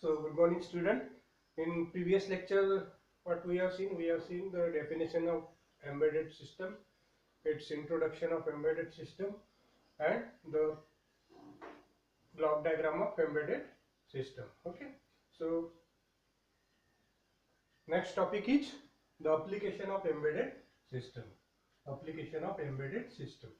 So good morning student. In previous lecture what we have seen the definition of embedded system, its introduction of embedded system and the block diagram of embedded system. Okay. So next topic is the application of embedded system. Application of embedded system.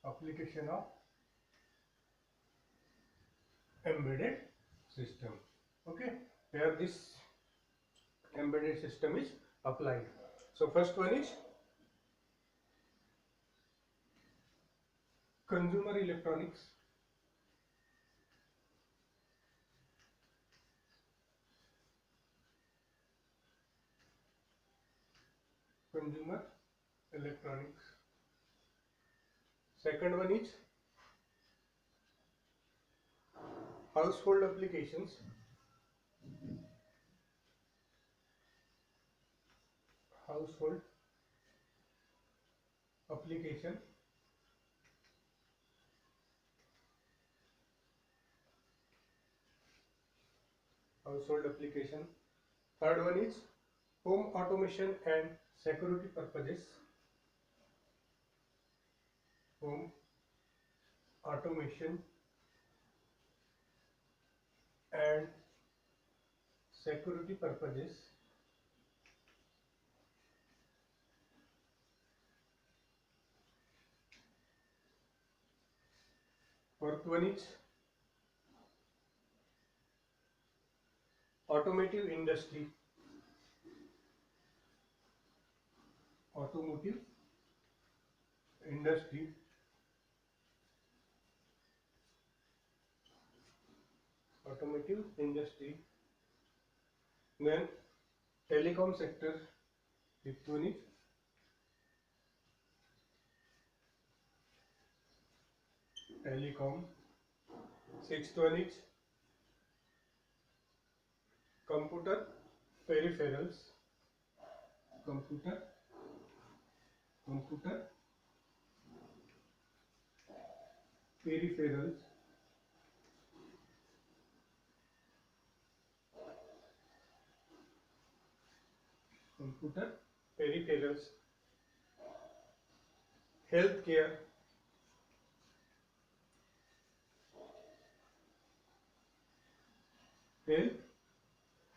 Application of embedded system. Okay, where this embedded system is applied. So first one is consumer electronics. Consumer electronics. Second one is household applications. Household application. Household application. Third one is home automation and security purposes. Home automation and security purposes. Fourth one is automotive industry. Automotive industry. Automotive industry. Then telecom sector. Fifth one is telecom. Sixth one is computer peripherals. Computer peripherals. Computer peripherals. Healthcare.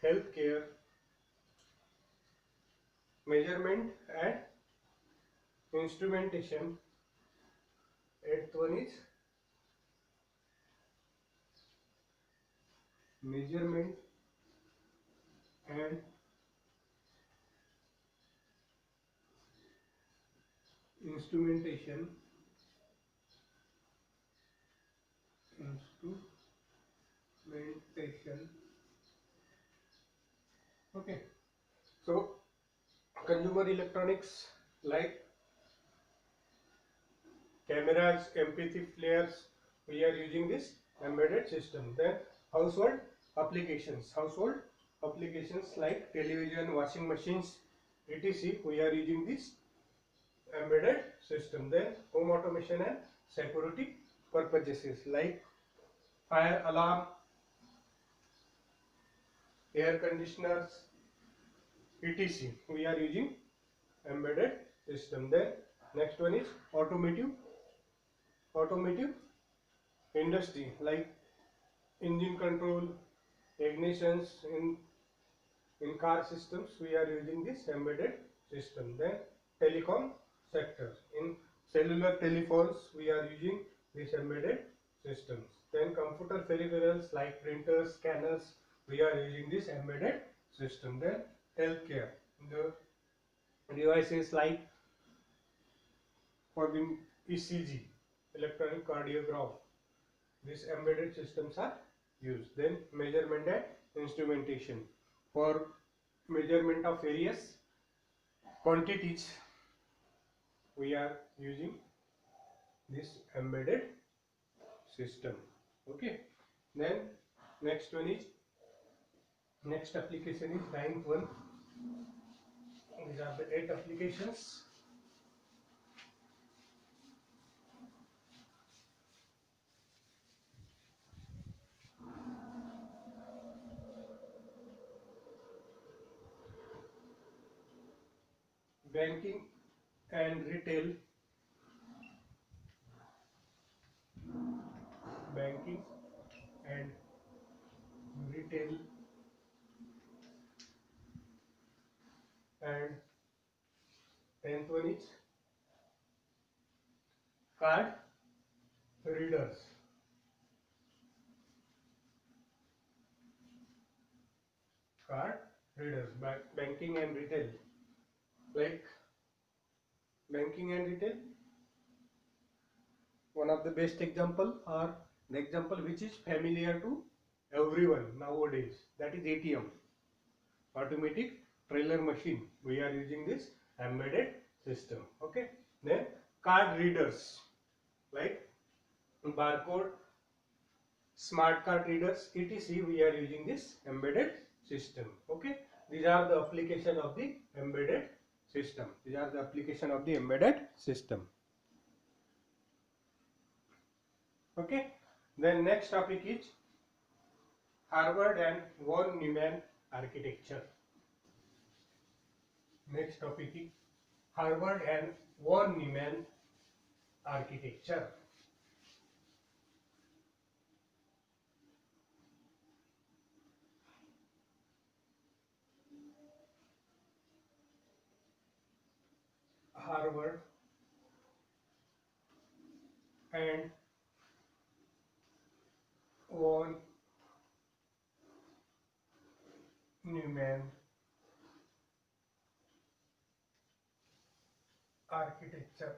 Healthcare. Measurement and instrumentation. Eighth one is measurement and instrumentation. Okay, so consumer electronics like cameras, MP3 players, we are using this embedded system. Then household applications. Household applications like television, washing machines, etc. We are using this embedded system. Then home automation and security purposes like fire alarm, air conditioners, etc. We are using embedded system. Then next one is automotive industry like engine control, ignitions in car systems. We are using this embedded system. Then telecom sector, in cellular telephones we are using this embedded systems. Then computer peripherals like printers, scanners, we are using this embedded system. Then healthcare, the devices like for the ECG, electronic cardiograph, these embedded systems are used. Then measurement and instrumentation, for measurement of various quantities we are using this embedded system. Okay, then next application is ninth one. These are the 8 applications. banking and retail, banking and retail, and 10th one is card readers, card readers, banking and retail. Like banking and retail, one of the best example, or the example which is familiar to everyone nowadays, that is ATM, automatic teller machine. We are using this embedded system. Okay, then card readers like barcode, smart card readers, etc. We are using this embedded system. Okay, these are the application of the embedded system. These are the application of the embedded system. Okay, then next topic is Harvard and von Neumann architecture. Next topic is Harvard and von Neumann architecture. Harvard and von Neumann architecture.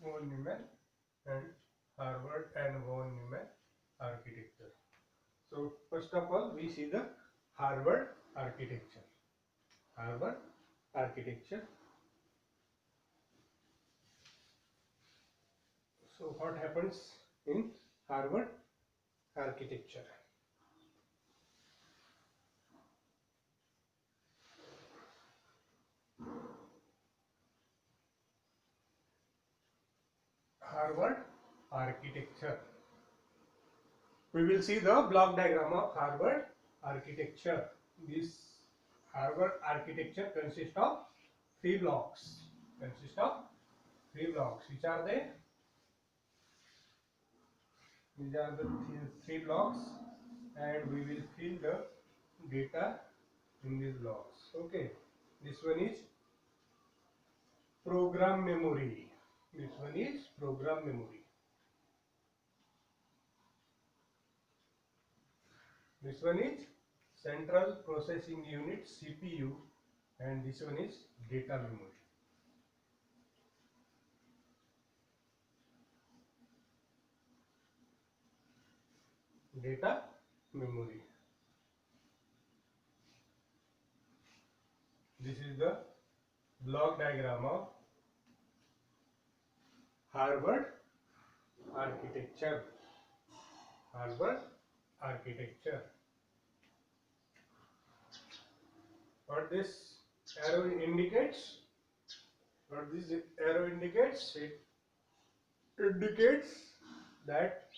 Von Neumann and Harvard and von Neumann architecture. So first of all, we see the Harvard architecture. Harvard architecture. So what happens in Harvard architecture? Harvard architecture. We will see the block diagram of Harvard architecture. This Harvard architecture consists of three blocks. Which are they? These are the three blocks, and we will fill the data in these blocks. Okay. This one is program memory. This one is program memory. This one is central processing unit, CPU, and this one is data memory. Data memory. This is the block diagram of Harvard architecture. Harvard architecture. What this arrow indicates? What this arrow indicates? It indicates that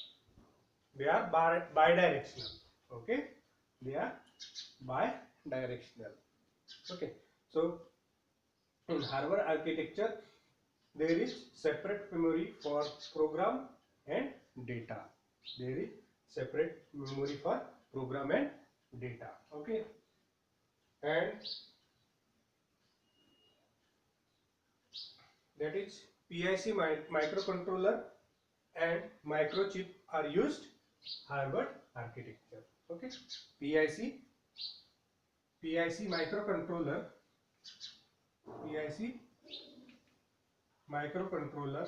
they are bidirectional. Okay, they are bidirectional. Okay, so in Harvard architecture, there is separate memory for program and data. There is separate memory for program and data. Okay, and that is PIC microcontroller and microchip are used Harvard architecture. Okay, PIC microcontroller, PIC microcontroller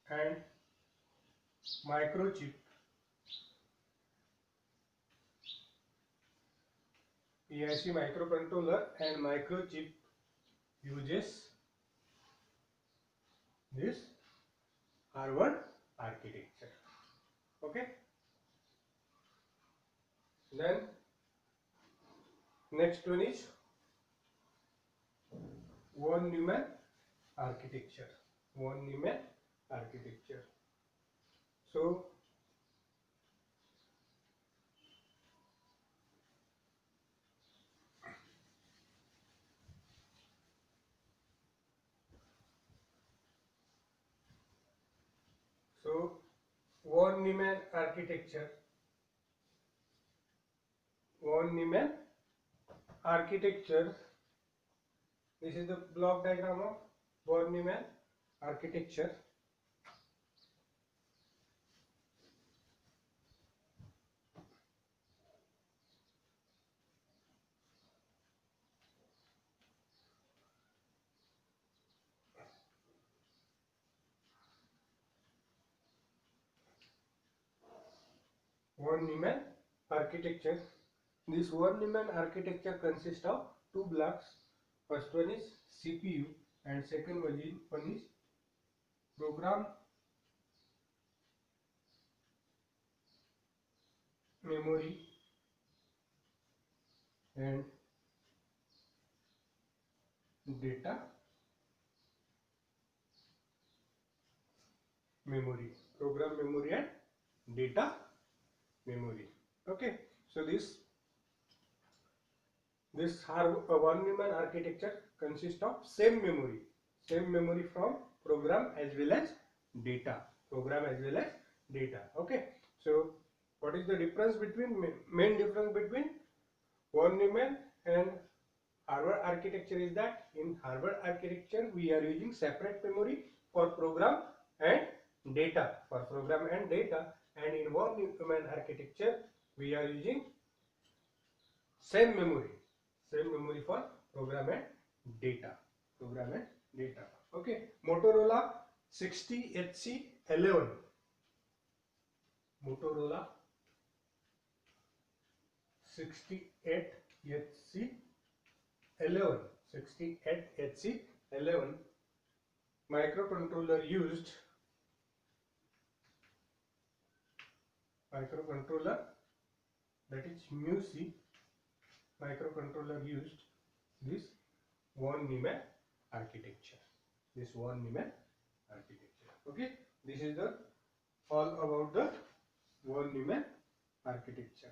and microchip, PIC microcontroller and microchip uses this Harvard architecture. Okay, then next one is von Neumann architecture. Von Neumann architecture. So von Neumann architecture. Von Neumann architecture. This is the block diagram of von Neumann architecture. Von Neumann architecture. This von Neumann architecture consists of two blocks. First one is CPU and second one is program memory and data memory. Program memory and data memory. Okay, so this von Neumann architecture consists of same memory from program as well as data. Okay, so what is the difference between main difference between von Neumann and Harvard architecture is that in Harvard architecture we are using separate memory for program and data and in von Neumann architecture we are using same memory for program and data. Okay, Motorola 60HC11. Motorola 68HC11 microcontroller used that is MUSI microcontroller used this von Neumann architecture. Okay, this is the all about the von Neumann architecture.